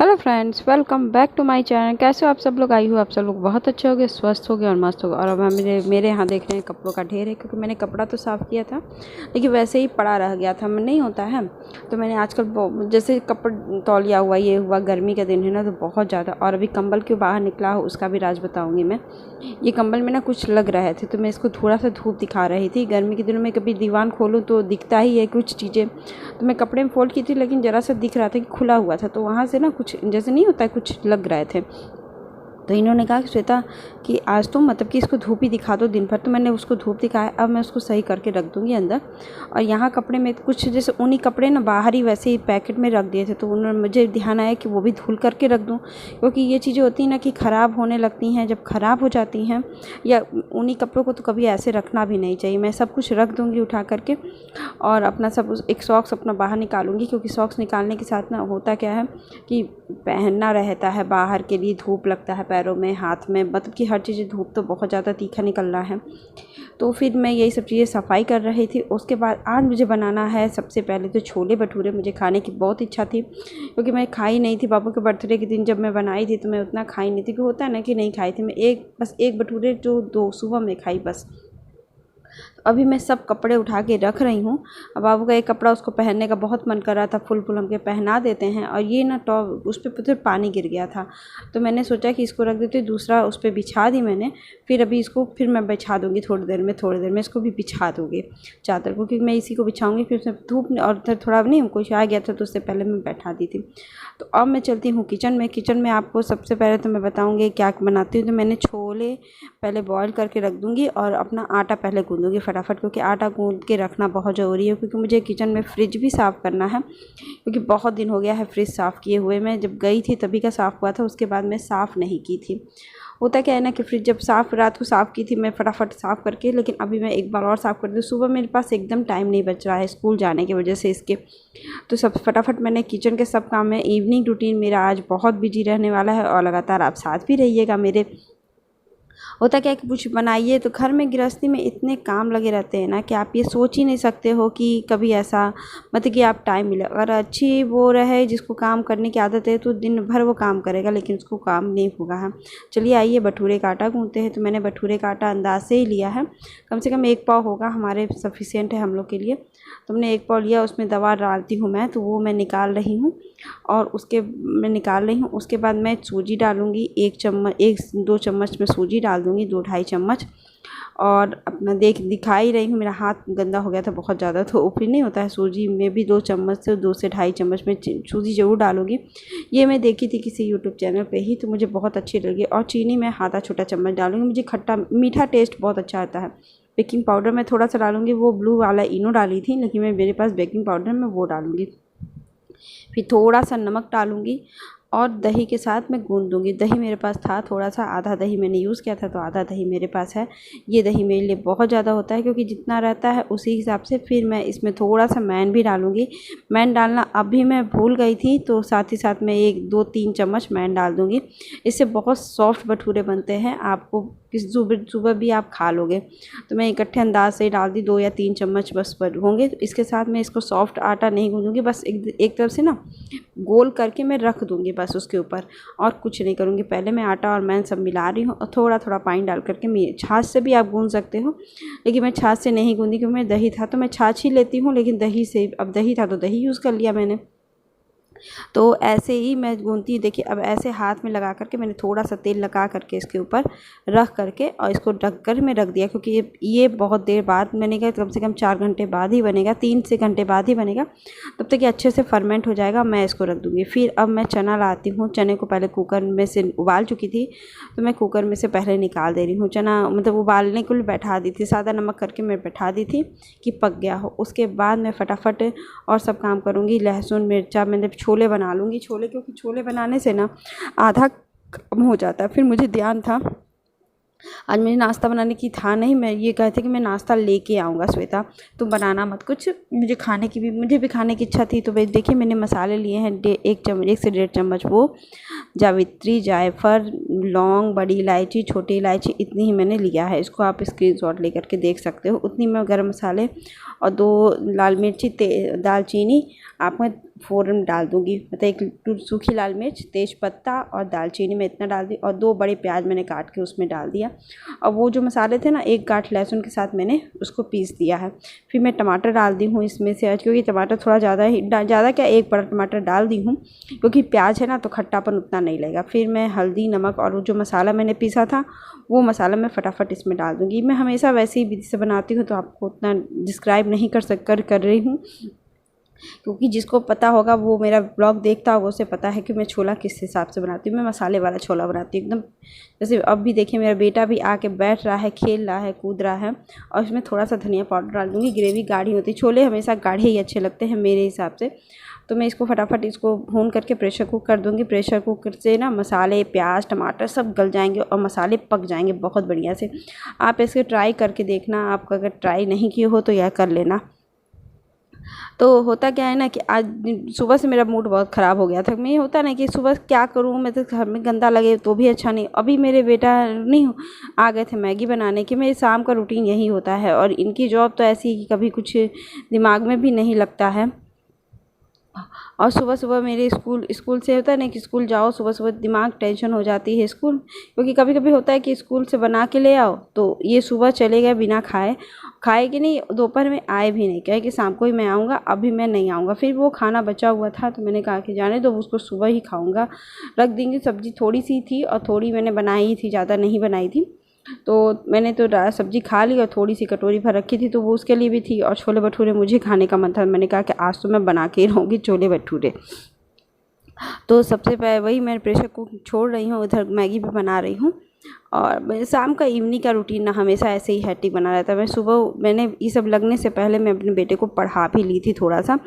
Hello friends, welcome back to my channel. कैसे हो आप सब लोग? आई हो आप सब लोग बहुत अच्छे होगे, स्वस्थ होगे और मस्त होगे। और अब हम मेरे यहाँ देख रहे हैं कपड़ों का ढेर है, क्योंकि मैंने कपड़ा तो साफ़ किया था लेकिन वैसे ही पड़ा रह गया था, नहीं होता है। तो मैंने आजकल जैसे कपड़ तौलिया हुआ, ये हुआ, गर्मी का दिन है ना, तो बहुत ज़्यादा। और अभी कंबल क्यों बाहर निकला हो उसका भी राज बताऊँगी मैं। ये कंबल में ना कुछ लग रहे थे, तो मैं इसको थोड़ा सा धूप दिखा रही थी। गर्मी के दिनों में कभी दीवान खोलूँ तो दिखता ही है कुछ चीज़ें। तो मैं कपड़े में फोल्ड की थी, लेकिन ज़रा सा दिख रहा था कि खुला हुआ था, तो वहाँ से ना कुछ जैसे नहीं होता है, कुछ लग रहे थे। तो इन्होंने कहा कि श्वेता कि आज तो मतलब कि इसको धूप ही दिखा दो दिन भर। तो मैंने उसको धूप दिखाया, अब मैं उसको सही करके रख दूँगी अंदर। और यहाँ कपड़े में कुछ जैसे ऊनी कपड़े ना बाहर ही वैसे ही पैकेट में रख दिए थे, तो उन्होंने मुझे ध्यान आया कि वो भी धुल करके रख दूँ, क्योंकि ये चीज़ें होती हैं ना कि ख़राब होने लगती हैं। जब ख़राब हो जाती हैं या ऊनी कपड़ों को तो कभी ऐसे रखना भी नहीं चाहिए। मैं सब कुछ रख दूँगी उठा करके, और अपना सब एक सॉक्स अपना बाहर निकालूंगी, क्योंकि सॉक्स निकालने के साथ ना होता क्या है कि पहनना रहता है बाहर के लिए, धूप लगता है पैरों में, हाथ में, मतलब कि हर चीज़ धूप तो बहुत ज़्यादा तीखा निकल रहा है। तो फिर मैं यही सब चीज़ें सफाई कर रही थी। उसके बाद आज मुझे बनाना है सबसे पहले तो छोले भटूरे। मुझे खाने की बहुत इच्छा थी, क्योंकि मैं खाई नहीं थी पापा के बर्थडे के दिन। जब मैं बनाई थी तो मैं उतना खाई नहीं थी, क्योंकि होता है ना कि नहीं खाई थी मैं, बस एक भटूरे जो दो सुबह में खाई बस। अभी मैं सब कपड़े उठा के रख रही हूँ। अब बाबू का एक कपड़ा उसको पहनने का बहुत मन कर रहा था, फुल फुल हम के पहना देते हैं। और ये ना टॉप उस पर फिर पानी गिर गया था, तो मैंने सोचा कि इसको रख देते, दूसरा उस पर बिछा दी मैंने। फिर अभी इसको फिर मैं बिछा दूँगी थोड़ी देर में इसको भी बिछा दूँगी चादर को, क्योंकि मैं इसी को बिछाऊँगी। फिर उसमें धूप और थोड़ा नहीं हमको आ गया था, तो उससे पहले मैं बैठा दी थी। तो अब मैं चलती हूँ किचन में आपको सबसे पहले तो मैं बताऊँगी क्या बनाती हूँ। तो मैंने छोले पहले बॉईल करके रख दूँगी, और अपना आटा पहले गूँदूँगी फटाफट, क्योंकि आटा गूँद के रखना बहुत ज़रूरी है। क्योंकि मुझे किचन में फ्रिज भी साफ़ करना है, क्योंकि बहुत दिन हो गया है फ्रिज साफ़ किए हुए। मैं जब गई थी तभी का साफ़ हुआ था, उसके बाद मैं साफ़ नहीं की थी। होता क्या है ना कि फ्रिज जब रात को साफ़ की थी मैं फटाफट साफ़ करके, लेकिन अभी मैं एक बार और साफ़ कर दूँ। सुबह मेरे पास एकदम टाइम नहीं बच रहा है स्कूल जाने की वजह से इसके। तो सब फटाफट मैंने किचन के सब काम में, इवनिंग रूटीन मेरा आज बहुत बिजी रहने वाला है, और लगातार आप साथ भी रहिएगा मेरे। होता क्या है कि कुछ बनाइए तो घर में गृहस्थी में इतने काम लगे रहते हैं ना कि आप ये सोच ही नहीं सकते हो कि कभी ऐसा मतलब कि आप टाइम मिले। अगर अच्छी वो रहे जिसको काम करने की आदत है तो दिन भर वो काम करेगा, लेकिन उसको काम नहीं होगा। हाँ चलिए आइए भटूरे का आटा गूँथते हैं। तो मैंने भटूरे का आटा अंदाज से ही लिया है, कम से कम 1 पाव होगा, हमारे सफिशिएंट है हम लोग के लिए। तो मैंने 1 पाव लिया, उसमें दवा डालती हूँ मैं, तो वो मैं निकाल रही हूँ। और उसके बाद मैं सूजी डालूँगी 1-2 चम्मच में सूजी डाल दूँगी, 2-2.5 चम्मच। और अपना दिखा ही रही हूँ, मेरा हाथ गंदा हो गया था बहुत ज़्यादा, तो ऊपरी नहीं होता है। सूजी में भी 2 चम्मच से 2 से 2.5 चम्मच में सूजी ज़रूर डालूँगी। ये मैं देखी थी किसी यूट्यूब चैनल पे ही, तो मुझे बहुत अच्छी लगी। और चीनी मैं आधा छोटा चम्मच डालूँगी, मुझे खट्टा मीठा टेस्ट बहुत अच्छा आता है। बेकिंग पाउडर मैं थोड़ा सा डालूँगी, वो ब्लू वाला इनो डाली थी, लेकिन मेरे पास बेकिंग पाउडर मैं वो डालूँगी। फिर थोड़ा सा नमक डालूँगी, और दही के साथ मैं गूँध दूँगी। दही मेरे पास था थोड़ा सा, आधा दही मैंने यूज़ किया था, तो आधा दही मेरे पास है। ये दही मेरे लिए बहुत ज़्यादा होता है, क्योंकि जितना रहता है उसी हिसाब से। फिर मैं इसमें थोड़ा सा मैन भी डालूँगी। मैन डालना अभी मैं भूल गई थी, तो साथ ही साथ मैं 1-2-3 चम्मच मैन डाल दूँगी। इससे बहुत सॉफ्ट भटूरे बनते हैं, आपको किस सुबह भी आप खा लोगे। तो मैं इकट्ठे अंदाज से डाल दी, 2 या 3 चम्मच बस होंगे। तो इसके साथ मैं इसको सॉफ्ट आटा नहीं गूँधूँगी, बस एक तरफ से ना गोल करके मैं रख दूँगी बस उसके ऊपर, और कुछ नहीं करूँगी। पहले मैं आटा और मैन सब मिला रही हूँ, और थोड़ा थोड़ा पानी डाल करके मैं छाछ से भी आप गूँध सकते हो, लेकिन मैं छाछ से नहीं गूँधी, क्योंकि मैं दही था तो मैं छाछ ही लेती हूँ। लेकिन दही से, अब दही था तो दही यूज़ कर लिया मैंने। तो ऐसे ही मैं गूँथती, देखिए अब ऐसे हाथ में लगा करके मैंने थोड़ा सा तेल लगा करके इसके ऊपर रख करके, और इसको ढक कर मैं रख दिया, क्योंकि ये बहुत देर बाद बनेगा, कम से कम 4 घंटे बाद ही बनेगा, 3 से घंटे बाद ही बनेगा। तब तक ये अच्छे से फर्मेंट हो जाएगा। मैं इसको रख दूँगी। फिर अब मैं चना लाती हूँ। चने को पहले कुकर में से उबाल चुकी थी, तो मैं कुकर में से पहले निकाल दे रही हूँ। चना मतलब उबालने के लिए बैठा दी थी, सादा नमक करके मैं बैठा दी थी कि पक गया हो। उसके बाद मैं फटाफट और सब काम करूँगी। लहसुन मिर्चा मैंने छोले बना लूँगी, क्योंकि छोले बनाने से ना आधा कम हो जाता है। फिर मुझे ध्यान था आज मुझे नाश्ता बनाने की था नहीं, मैं ये कहते कि मैं नाश्ता लेके आऊँगा श्वेता, तुम बनाना मत कुछ, मुझे भी खाने की इच्छा थी। तो भाई देखिए मैंने मसाले लिए हैं 1 से 1.5 चम्मच वो जावित्री, जायफल, लौंग, बड़ी इलायची, छोटी इलायची, इतनी ही मैंने लिया है। इसको आप स्क्रीनशॉट लेकर के देख सकते हो। उतनी मैं गरम मसाले और 2 लाल मिर्ची, दालचीनी, आप में फ़ौरन डाल दूँगी। मतलब एक सूखी लाल मिर्च, तेज पत्ता और दालचीनी मैं इतना डाल दी और 2 बड़े प्याज मैंने काट के उसमें डाल दिया। और वो जो मसाले थे ना, एक गांठ लहसुन के साथ मैंने उसको पीस दिया है। फिर मैं टमाटर डाल दी हूँ इसमें से, क्योंकि टमाटर थोड़ा ज़्यादा क्या, 1 बड़ा टमाटर डाल दी हूँ, क्योंकि प्याज है ना तो खट्टापन उतना नहीं लगेगा। फिर मैं हल्दी, नमक और वो जो मसाला मैंने पीसा था वो मसाला मैं फटाफट इसमें डाल दूँगी। मैं हमेशा वैसे ही विधि से बनाती हूँ, तो आपको उतना डिस्क्राइब नहीं कर रही हूँ, क्योंकि जिसको पता होगा वो मेरा ब्लॉग देखता होगा, उसे पता है कि मैं छोला किस हिसाब से बनाती हूँ। मैं मसाले वाला छोला बनाती हूँ एकदम। जैसे अब भी देखिए मेरा बेटा भी आके बैठ रहा है, खेल रहा है, कूद रहा है, और इसमें थोड़ा सा धनिया पाउडर डाल दूँगी। ग्रेवी गाढ़ी होती है, छोले हमेशा गाढ़े ही अच्छे लगते हैं मेरे हिसाब से। तो मैं इसको फटाफट इसको भून करके प्रेशर कुक कर दूँगी। प्रेशर कुकर से ना मसाले, प्याज, टमाटर सब गल जाएंगे और मसाले पक जाएंगे बहुत बढ़िया से। आप इसके ट्राई करके देखना, आप अगर ट्राई नहीं किए हो तो यह कर लेना। तो होता क्या है ना कि आज सुबह से मेरा मूड बहुत ख़राब हो गया था। मैं, होता ना कि सुबह क्या करूँ, मैं तो घर में गंदा लगे तो भी अच्छा नहीं। अभी मेरे बेटा नहीं आ गए थे मैगी बनाने के। मेरे शाम का रूटीन यही होता है, और इनकी जॉब तो ऐसी है कि कभी कुछ दिमाग में भी नहीं लगता है। और सुबह सुबह मेरे स्कूल से होता है ना कि स्कूल जाओ, सुबह सुबह दिमाग टेंशन हो जाती है स्कूल, क्योंकि कभी कभी होता है कि स्कूल से बना के ले आओ तो ये सुबह चले गए बिना खाए कि नहीं, दोपहर में आए भी नहीं, कहे कि शाम को ही मैं आऊँगा, अभी मैं नहीं आऊँगा। फिर वो खाना बचा हुआ था तो मैंने कहा कि जाने दो, उसको सुबह ही खाऊँगा, रख देंगे। सब्ज़ी थोड़ी सी थी और थोड़ी मैंने बनाई थी, ज़्यादा नहीं बनाई थी। तो मैंने तो सब्ज़ी खा ली और थोड़ी सी कटोरी भर रखी थी, तो वो उसके लिए भी थी। और छोले भटूरे मुझे खाने का मन था, मैंने कहा कि आज तो मैं बना के ही रहूँगी छोले भटूरे। तो सबसे पहले वही मैं प्रेशर कुकर छोड़ रही हूँ, उधर मैगी भी बना रही हूँ। और शाम का इवनिंग का रूटीन ना हमेशा ऐसे ही हेक्टिक बना रहता है। मैंने ये सब लगने से पहले मैं अपने बेटे को पढ़ा भी ली थी थोड़ा सा।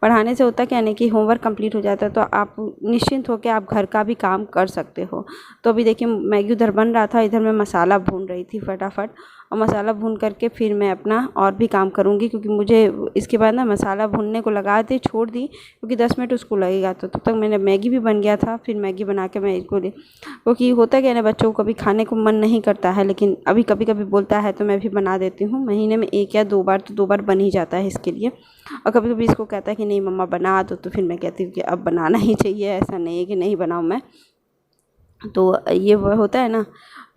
पढ़ाने से होता क्या है कि होमवर्क कंप्लीट हो जाता है, तो आप निश्चिंत होकर आप घर का भी काम कर सकते हो। तो अभी देखिए मैगी उधर बन रहा था, इधर मैं मसाला भून रही थी फटाफट। और मसाला भून करके फिर मैं अपना और भी काम करूँगी, क्योंकि मुझे इसके बाद ना मसाला भूनने को लगा दी, छोड़ दी, क्योंकि 10 मिनट उसको लगेगा। तो तब तक मैंने मैगी भी बन गया था। फिर मैगी बना के मैं इसको क्योंकि होता क्या है ना, बच्चों को कभी खाने को मन नहीं करता है, लेकिन अभी कभी कभी बोलता है तो मैं भी बना देती हूँ। महीने में 1 या 2 बार, तो 2 बार बन ही जाता है इसके लिए। और कभी कभी इसको कहता है कि नहीं मम्मा बना दो, तो फिर मैं कहती हूँ कि अब बनाना ही चाहिए, ऐसा नहीं है कि नहीं बनाऊँ मैं। तो ये वो होता है ना,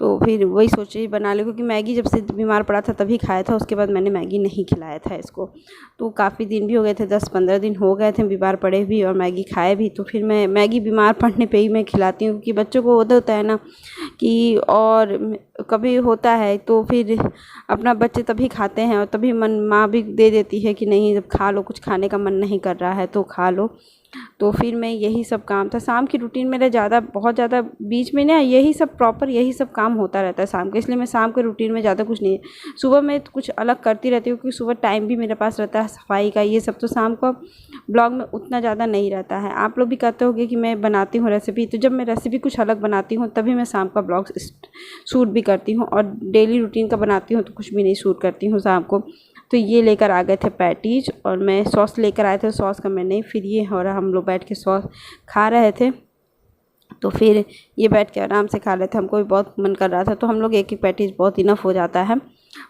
तो फिर वही सोची बना लो, क्योंकि मैगी जब से बीमार पड़ा था तभी खाया था, उसके बाद मैंने मैगी नहीं खिलाया था इसको। तो काफ़ी दिन भी हो गए थे, 10-15 दिन हो गए थे बीमार पड़े भी और मैगी खाए भी। तो फिर मैं मैगी बीमार पड़ने पे ही मैं खिलाती हूँ, क्योंकि बच्चों को होता है ना कि, और कभी होता है तो फिर अपना बच्चे तभी खाते हैं, और तभी माँ भी दे देती है कि नहीं जब खा लो, कुछ खाने का मन नहीं कर रहा है तो खा लो। तो फिर मैं यही सब काम था शाम की रूटीन मेरा, बहुत ज़्यादा बीच में ना यही सब काम होता रहता है शाम के, इसलिए मैं शाम के रूटीन में ज़्यादा कुछ नहीं। सुबह मैं कुछ अलग करती रहती हूँ, क्योंकि सुबह टाइम भी मेरे पास रहता है सफाई का, ये सब तो शाम को ब्लॉग में उतना ज़्यादा नहीं रहता है। आप लोग भी कहते होंगे कि मैं बनाती हूँ रेसिपी, तो जब मैं रेसिपी कुछ अलग बनाती हूँ तभी मैं शाम का ब्लॉग शूट भी करती हूँ, और डेली रूटीन का बनाती हूँ तो कुछ भी नहीं शूट करती हूँ शाम को। तो ये लेकर आ गए थे पैटीज, और मैं सॉस लेकर आए थे, सॉस का मैं नहीं, फिर ये और हम लोग बैठ के सॉस खा रहे थे। तो फिर ये बैठ के आराम से खा रहे थे, हमको भी बहुत मन कर रहा था, तो हम लोग एक पैटीज बहुत इनफ हो जाता है।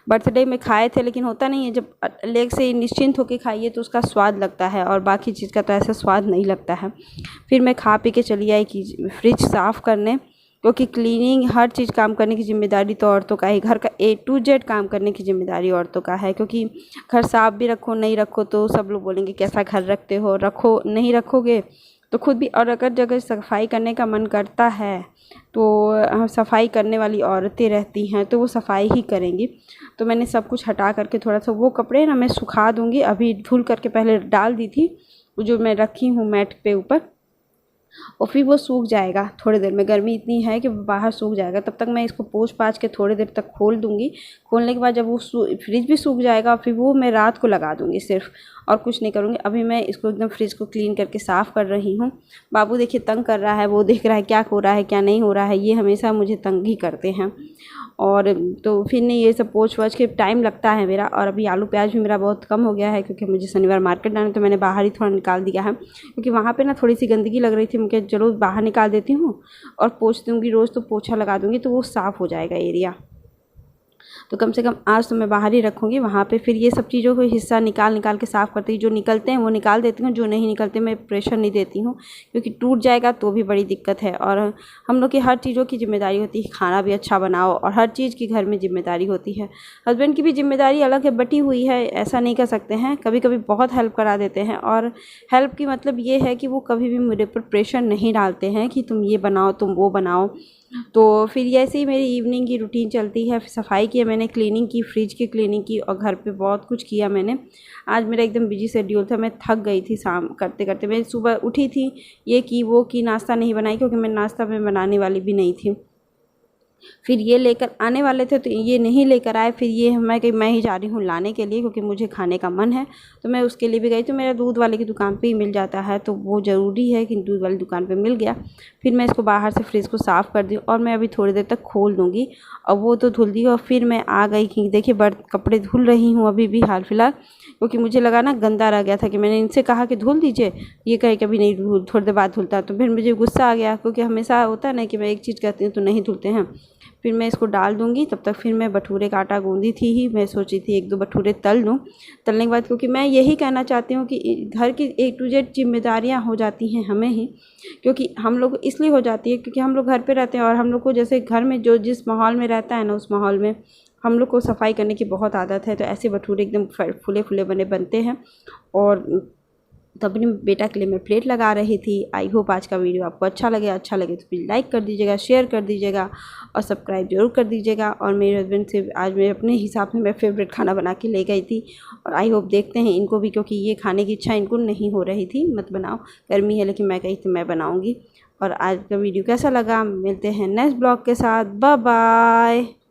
बर्थडे में खाए थे, लेकिन होता नहीं है जब लेग से निश्चिंत होकर खाइए तो उसका स्वाद लगता है, और बाकी चीज़ का तो ऐसा स्वाद नहीं लगता है। फिर मैं खा पी के चली आई कि फ्रिज साफ़ करने, क्योंकि क्लीनिंग हर चीज़ काम करने की ज़िम्मेदारी तो औरतों का ही, घर का A to Z काम करने की ज़िम्मेदारी औरतों का है। क्योंकि घर साफ़ भी रखो नहीं रखो तो सब लोग बोलेंगे कैसा घर रखते हो, रखो नहीं रखोगे तो खुद भी। और अगर जगह सफाई करने का मन करता है तो सफाई करने वाली औरतें रहती हैं, तो वो सफाई ही करेंगी। तो मैंने सब कुछ हटा करके थोड़ा सा वो कपड़े ना मैं सुखा दूँगी, अभी धुल करके पहले डाल दी थी, जो मैं रखी हूँ मैट पे ऊपर, और फिर वो सूख जाएगा थोड़ी देर में। गर्मी इतनी है कि बाहर सूख जाएगा, तब तक मैं इसको पोंछ पाछ के थोड़ी देर तक खोल दूँगी। खोलने के बाद जब वो फ्रिज भी सूख जाएगा, फिर वो मैं रात को लगा दूँगी सिर्फ, और कुछ नहीं करूँगी। अभी मैं इसको एकदम फ्रिज को क्लीन करके साफ़ कर रही हूँ। बाबू देखिए तंग कर रहा है, वो देख रहा है क्या हो रहा है क्या नहीं हो रहा है, ये हमेशा मुझे तंग ही करते हैं। और तो फिर नहीं, ये सब पोंछ वाछ के टाइम लगता है मेरा। और अभी आलू प्याज भी मेरा बहुत कम हो गया है, क्योंकि मुझे शनिवार मार्केट जाना है, तो मैंने बाहर ही थोड़ा निकाल दिया है, क्योंकि वहाँ पे ना थोड़ी सी गंदगी लग रही थी। मुझे चलो बाहर निकाल देती हूँ और पोंछ दूँगी, रोज़ तो पोछा लगा दूँगी तो वो साफ़ हो जाएगा एरिया। तो कम से कम आज तो मैं बाहर ही रखूँगी वहाँ पे। फिर ये सब चीज़ों को हिस्सा निकाल के साफ़ करती हूँ। जो निकलते हैं वो निकाल देती हूँ, जो नहीं निकलते मैं प्रेशर नहीं देती हूँ, क्योंकि टूट जाएगा तो भी बड़ी दिक्कत है। और हम लोग की हर चीज़ों की जिम्मेदारी होती है, खाना भी अच्छा बनाओ और हर चीज़ की घर में जिम्मेदारी होती है। हस्बैंड की भी जिम्मेदारी अलग है, बटी हुई है, ऐसा नहीं कर सकते हैं। कभी कभी बहुत हेल्प करा देते हैं, और हेल्प की मतलब ये है कि वो कभी भी मेरे पर प्रेशर नहीं डालते हैं कि तुम ये बनाओ तुम वो बनाओ। तो फिर ऐसे ही मेरी इवनिंग की रूटीन चलती है। सफाई की मैंने, क्लीनिंग की, फ्रिज की क्लीनिंग की, और घर पे बहुत कुछ किया मैंने। आज मेरा एकदम बिजी शेड्यूल था, मैं थक गई थी शाम करते करते। मैं सुबह उठी थी, ये की वो की, नाश्ता नहीं बनाई क्योंकि मैं नाश्ता में बनाने वाली भी नहीं थी। फिर ये लेकर आने वाले थे तो ये नहीं लेकर आए। फिर ये मैं कही मैं ही जा रही हूँ लाने के लिए, क्योंकि मुझे खाने का मन है। तो मैं उसके लिए भी गई, तो मेरा दूध वाले की दुकान पे ही मिल जाता है, तो वो ज़रूरी है कि दूध वाली दुकान पे मिल गया। फिर मैं इसको बाहर से फ्रिज को साफ़ कर दी, और मैं अभी थोड़ी देर तक खोल दूँगी। और वो तो धुल दी, और फिर मैं आ गई कि देखिए कपड़े धुल रही हूँ अभी भी हाल फिलहाल, क्योंकि मुझे लगा ना गंदा रह गया था। कि मैंने इनसे कहा कि धुल दीजिए, ये कहे कभी नहीं थोड़ी देर बाद धुलता। तो फिर मुझे गुस्सा आ गया, क्योंकि हमेशा होता है ना कि मैं एक चीज़ कहती हूँ तो नहीं धुलते हैं। फिर मैं इसको डाल दूँगी। तब तक फिर मैं भटूरे का आटा गूँधी थी ही, मैं सोची थी 1-2 भटूरे तल लूँ। तलने के बाद, क्योंकि मैं यही कहना चाहती हूँ कि घर की A to Z जिम्मेदारियाँ हो जाती हैं हमें ही, क्योंकि हम लोग इसलिए हो जाती है क्योंकि हम लोग घर पे रहते हैं, और हम लोग को जैसे घर में जो जिस माहौल में रहता है ना, उस माहौल में हम लोग को सफाई करने की बहुत आदत है। तो ऐसे भटूरे एकदम फूले फूले बनते हैं। और तो अपने बेटा के लिए मैं प्लेट लगा रही थी। आई होप आज का वीडियो आपको अच्छा लगे तो प्लीज़ लाइक कर दीजिएगा, शेयर कर दीजिएगा, और सब्सक्राइब जरूर कर दीजिएगा। और मेरे हस्बैंड से आज मैं अपने हिसाब से मैं फेवरेट खाना बना के ले गई थी, और आई होप देखते हैं इनको भी, क्योंकि ये खाने की इच्छा इनको नहीं हो रही थी। मत बनाओ, गर्मी है, लेकिन मैं कही तो मैं बनाऊँगी। और आज का वीडियो कैसा लगा, मिलते हैं नेक्स्ट ब्लॉग के साथ। Bye bye.